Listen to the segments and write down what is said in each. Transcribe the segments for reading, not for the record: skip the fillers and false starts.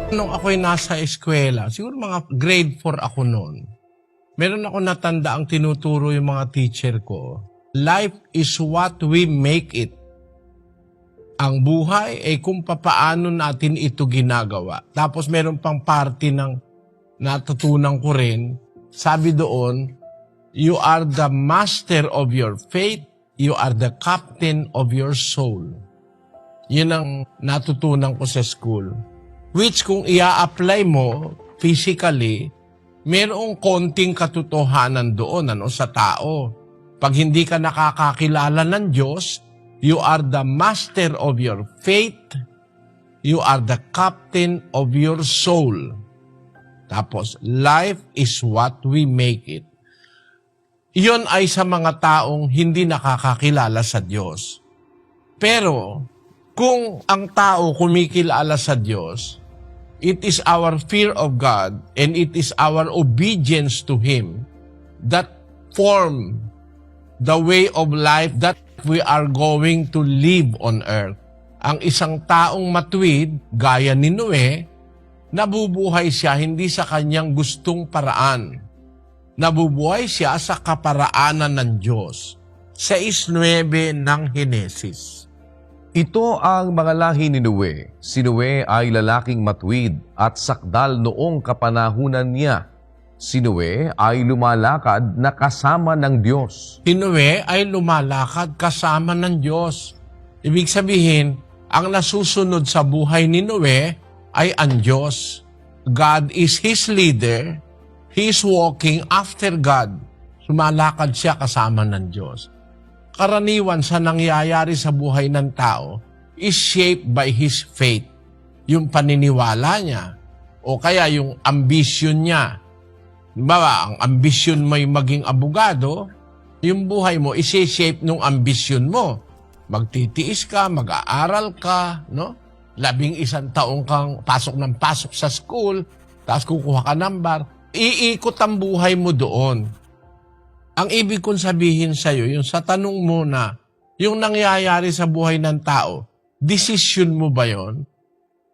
Nung ako'y nasa eskwela, siguro mga grade 4 ako noon, meron ako natanda ang tinuturo yung mga teacher ko. Life is what we make it. Ang buhay ay kung papaano natin ito ginagawa. Tapos meron pang party ng natutunan ko rin. Sabi doon, you are the master of your fate, you are the captain of your soul. Yun ang natutunan ko sa school. Which kung ia-apply mo physically, mayroong konting katotohanan doon sa tao. Pag hindi ka nakakakilala ng Diyos, you are the master of your faith, you are the captain of your soul. Tapos, life is what we make it. Iyon ay sa mga taong hindi nakakakilala sa Diyos. Pero, kung ang tao kumikilala sa Diyos, it is our fear of God and it is our obedience to Him that form the way of life that we are going to live on earth. Ang isang taong matuwid, gaya ni Noe, nabubuhay siya hindi sa kanyang gustong paraan. Nabubuhay siya sa kaparaanan ng Diyos. 6:9 ng Henesis. Ito ang mga lahi ni Noe. Si Noe ay lalaking matuwid at sakdal noong kapanahunan niya. Si Noe ay lumalakad na kasama ng Diyos. Si Noe ay lumalakad kasama ng Diyos. Ibig sabihin, ang nasusunod sa buhay ni Noe ay ang Diyos. God is his leader. He is walking after God. Sumalakad siya kasama ng Diyos. Karaniwan sa nangyayari sa buhay ng tao is shaped by his faith. Yung paniniwala niya o kaya yung ambition niya. Diba, ang ambisyon mo ay maging abogado, yung buhay mo isi-shape nung ambisyon mo. Magtitiis ka, mag-aaral ka, no? 11 taong kang pasok ng pasok sa school, tapos kukuha ka ng bar, iikot ang buhay mo doon. Ang ibig kong sabihin sa'yo, yung sa tanong mo na, yung nangyayari sa buhay ng tao, desisyon mo ba yon?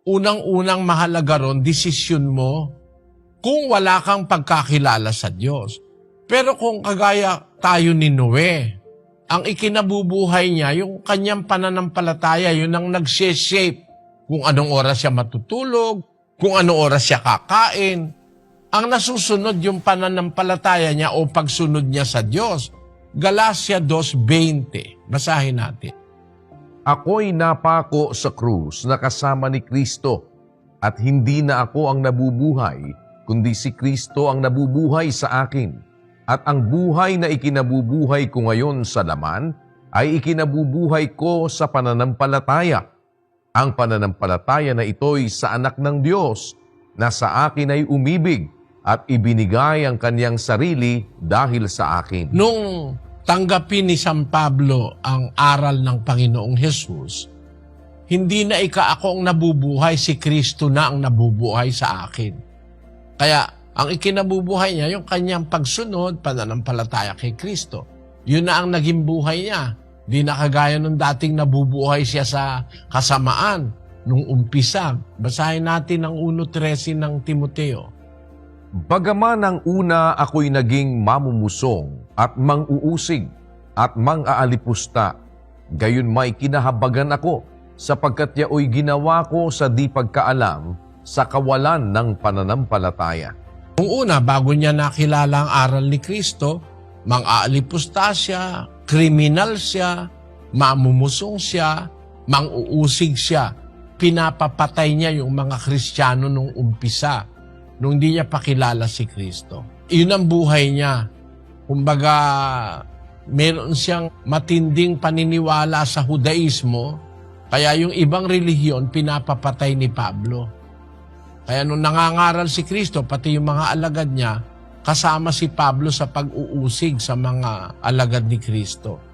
Unang-unang mahalaga ron, desisyon mo kung wala kang pagkakilala sa Diyos. Pero kung kagaya tayo ni Noe, ang ikinabubuhay niya, yung kanyang pananampalataya, yun ang nag-shape kung anong oras siya matutulog, kung anong oras siya kakain. Ang nasusunod yung pananampalataya niya o pagsunod niya sa Diyos. Galatia 2:20. Basahin natin. Ako'y napako sa krus na kasama ni Kristo at hindi na ako ang nabubuhay, kundi si Kristo ang nabubuhay sa akin. At ang buhay na ikinabubuhay ko ngayon sa laman ay ikinabubuhay ko sa pananampalataya. Ang pananampalataya na ito'y sa anak ng Diyos na sa akin ay umibig at ibinigay ang kanyang sarili dahil sa akin. Nung tanggapin ni San Pablo ang aral ng Panginoong Hesus, hindi na ako ang nabubuhay, si Kristo na ang nabubuhay sa akin. Kaya ang ikinabubuhay niya, yung kanyang pagsunod, pananampalataya kay Kristo. Yun na ang naging buhay niya. Di na kagaya nung dating nabubuhay siya sa kasamaan nung umpisa. Basahin natin ang 1:13 ng Timoteo. Bagaman ang una ako'y naging mamumusong at mang-uusig at mang-aalipusta, gayon may kinahabagan ako sapagkat yaoy ginawa ko sa di pagkaalam sa kawalan ng pananampalataya. Nung una, bago niya nakilala ang aral ni Kristo, mang-aalipusta siya, kriminal siya, mamumusong siya, mang-uusig siya. Pinapapatay niya yung mga Kristiyano nung umpisa, nung di niya pakilala si Kristo. Iyon ang buhay niya. Kumbaga, meron siyang matinding paniniwala sa Judaismo, kaya yung ibang relihiyon pinapapatay ni Pablo. Kaya nung nangangaral si Kristo, pati yung mga alagad niya, kasama si Pablo sa pag-uusig sa mga alagad ni Kristo.